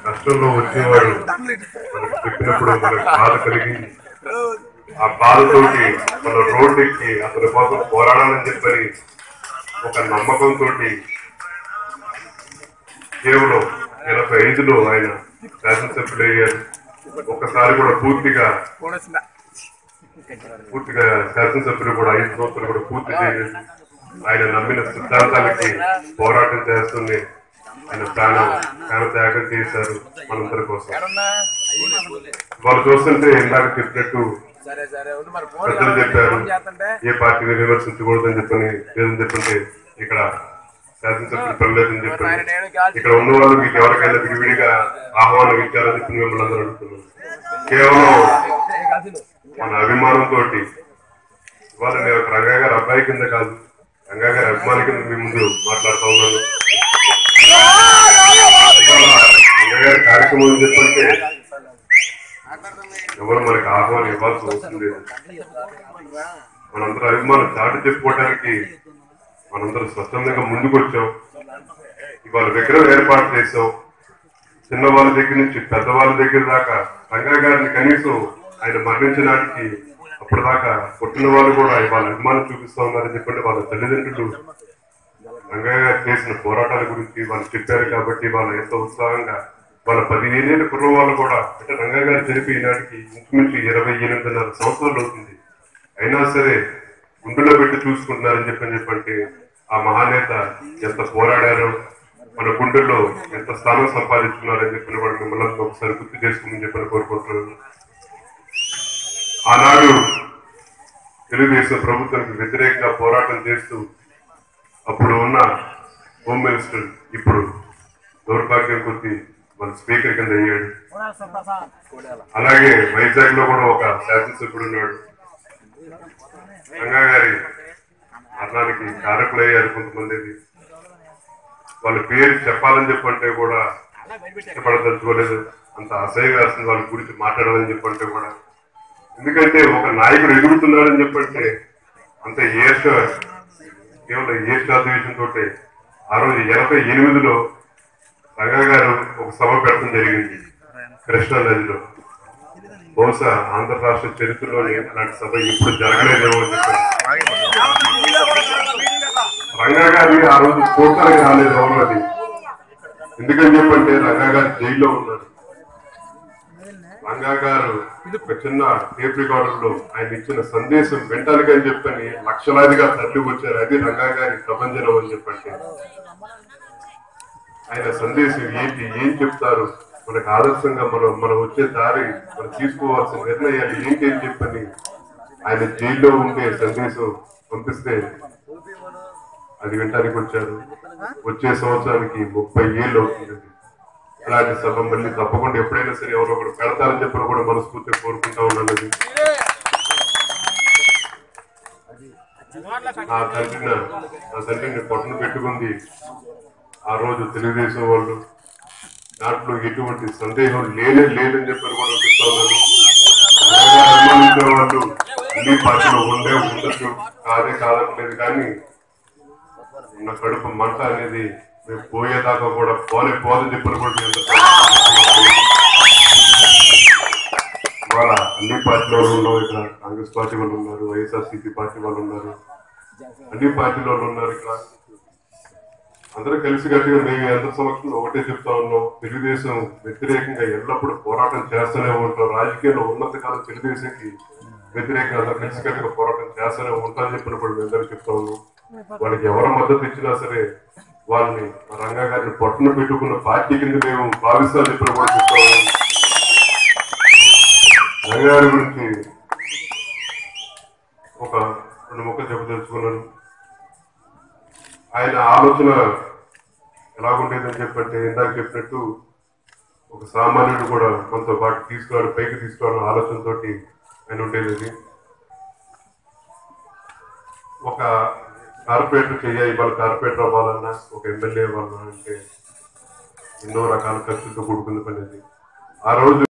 కష్టంలో వచ్చేవాడు మనకు చెప్పినప్పుడు మనకు బాధ కలిగింది. ఆ బాధతోటి మన రోడ్డు ఎక్కి అతని కోసం పోరాడాలని చెప్పని ఒక నమ్మకంతో కేవలం 85లో ఆయన శాసనసభ్యులు అయ్యారు. ఒకసారి కూడా పూర్తిగా శాసనసభ్యులు కూడా 5 సంవత్సరాలు కూడా పూర్తి చేయలేదు. ఆయన నమ్మిన సిద్ధాంతాలకి పోరాటం చేస్తూనే ఆయన త్యాగం చేశారు మనందరి కోసం. వాళ్ళు చూస్తుంటే ఇందాక చెప్పినట్టు పెద్దలు చెప్పారు ఏ పార్టీని విమర్శించకూడదని చెప్పని లేదని చెప్పంటే ఇక్కడ శాసనసభ్యులు పర్లేదని చెప్పండి. ఇక్కడ ఉన్న వాళ్ళు మీకు ఎవరికైనా విడివిడిగా ఆహ్వానం ఇచ్చారని చెప్పి మిమ్మల్ని అందరూ అడుగుతున్నారు. కేవలం మన అభిమానంతో ఇవాళ నేను రంగా గారి అబ్బాయి కింద కాదు, రంగా గారి అభిమాని కింద మీ ముందు మాట్లాడుతూ ఉన్నాను. రంగా గారి కార్యక్రమం చెప్పంటే ఎవరు మనకి ఆహ్వానం ఇవ్వాల్సి వస్తుంది. మనందరూ అభిమానం చాటు చెప్పుకోవడానికి మనందరూ స్వచ్ఛందంగా ముందుకు వచ్చాం. ఇవాళ విగ్రహం ఏర్పాటు చేసాం. చిన్నవాళ్ళ దగ్గర నుంచి పెద్దవాళ్ళ దగ్గర దాకా రంగా గారిని కనీసం ఆయన మరణించడానికి అప్పటిదాకా పుట్టిన వాళ్ళు కూడా ఇవాళ అభిమానం చూపిస్తా ఉన్నారని చెప్పండి. వాళ్ళ తల్లిదండ్రులు రంగా గారు చేసిన పోరాటాల గురించి వాళ్ళు చెప్పారు కాబట్టి వాళ్ళు ఎంతో ఉత్సాహంగా వాళ్ళ 15 ఏళ్ళ కుర్ర వాళ్ళు కూడా అంటే రంగా గారు చనిపోయినాటికి ఇంచుమించు 28.5 సంవత్సరాలు అవుతుంది. అయినా సరే గుండెలో పెట్టి చూసుకుంటున్నారని చెప్పంటే ఆ మహానేత ఎంత పోరాడారో మన గుండెల్లో ఎంత స్థానం సంపాదించుకున్నారని చెప్పిన వాడు మిమ్మల్ని ఒకసారి గుర్తు చేసుకోమని చెప్పని కోరుకుంటున్నాను. ఆనాడు తెలుగుదేశం ప్రభుత్వానికి వ్యతిరేకంగా పోరాటం చేస్తూ అప్పుడు ఉన్న హోమ్ మినిస్టర్ ఇప్పుడు దౌర్భాగ్యం కొద్ది మన స్పీకర్ కింద అయ్యాడు. అలాగే వైజాగ్ లో కూడా ఒక శాసనసభ్యుడు ఉన్నాడు. రంగా గారి మరణానికి కారకులయ్యారు కొంతమంది. వాళ్ళ పేరు చెప్పాలని చెప్పంటే కూడా ఇష్టపడదలుచుకోలేదు. అంత అసహ్యం వేస్తుంది వాళ్ళ గురించి మాట్లాడాలని చెప్పంటే కూడా. ఎందుకంటే ఒక నాయకుడు ఎదుగుతున్నాడని చెప్పంటే అంత కేవలం ఈర్ష్యాద్వేషంతో ఆ రోజు 88లో రంగా గారు ఒక సభ పెట్టడం జరిగింది కృష్ణా నదిలో. బహుశా ఆంధ్ర రాష్ట్ర చరిత్రలోనే అలాంటి సభ ఇప్పుడు జరగలేదేమో అని చెప్పారు. రంగా గారి ఆ రోజు చూడటానికి రాలేదు ఎవరు అది. ఎందుకని చెప్పంటే రంగా గారు జైల్లో ఉన్నారు. రంగా గారు ఒక చిన్న టేప్ రికార్డర్ లో ఆయన ఇచ్చిన సందేశం వింటానికి అని చెప్పని లక్షలాదిగా తరలి వచ్చారు. అది రంగా గారి ప్రపంచం అని చెప్పంటే ఆయన సందేశం ఏంటి, ఏం చెప్తారు, మనకు ఆదర్శంగా మనం వచ్చే దారి మనం తీసుకోవాల్సిన నిర్ణయాలు ఏంటి అని చెప్పని ఆయన జైల్లో ఉండే సందేశం పంపిస్తే అది వింటానికి వచ్చారు. వచ్చే సంవత్సరానికి 30 ఏళ్ళు అవుతుంది. అలాంటి సభ మళ్ళీ తప్పకుండా ఎప్పుడైనా సరే ఎవరో ఒకరు పెడతారని చెప్పని కూడా మనస్ఫూర్తిగా కోరుకుంటా ఉన్నాను. నా తండ్రిని పొట్టను పెట్టుకుంది ఆ రోజు తెలుగుదేశం వాళ్ళు. దాంట్లో ఎటువంటి సందేహం లేదని చెప్పని కూడా చెప్తా ఉన్నాను. అభిమానించిన వాళ్ళు అన్ని పార్టీలో ఉండొచ్చు, కాదట్లేదు. కానీ ఉన్న కడుపు మంట అనేది మేము పోయేదాకా కూడా పోదని చెప్పని కూడా ఇవాళ అన్ని పార్టీల వాళ్ళు ఉన్నారు. ఇక్కడ కాంగ్రెస్ పార్టీ వాళ్ళు ఉన్నారు, వైఎస్ఆర్సీపీ పార్టీ వాళ్ళు ఉన్నారు, అన్ని పార్టీల వాళ్ళు ఉన్నారు. ఇక్కడ అందరూ కలిసి గట్టిగా మేము అందరి సమక్షంలో ఒకటే చెప్తా ఉన్నాం. తెలుగుదేశం వ్యతిరేకంగా ఎల్లప్పుడూ పోరాటం చేస్తూనే ఉంటాం. రాజకీయాల్లో ఉన్నత కాలం తెలుగుదేశంకి వ్యతిరేకంగా అందరూ కలిసి గట్టిగా పోరాటం చేస్తూనే ఉంటామని చెప్పినప్పుడు మేము అందరూ చెప్తా ఉన్నాం. వాళ్ళకి ఎవరు మద్దతు ఇచ్చినా సరే వాళ్ళని రంగా గారిని పొట్టను పెట్టుకున్న పార్టీ కింద మేము భావిస్తామని చెప్పిన కూడా చెప్తా ఉన్నాం. రంగా గారి గురించి ఒక 2 ముక్కలు చెప్పదలుచుకున్నాను. ఆయన ఆలోచన ఎలాగుండేదని చెప్పంటే ఇందాక చెప్పినట్టు ఒక సామాన్యుడు కూడా మనతో పాటు పైకి తీసుకోవాలన్న ఆలోచనతో ఆయన ఉండేది. ఒక కార్పొరేటర్ ఇవాళ కార్పొరేటర్ అవ్వాలన్నా, ఒక ఎమ్మెల్యే అవ్వాలన్నా అంటే ఎన్నో రకాల ఖర్చులతో కూడుకున్న పని అది. ఆ రోజు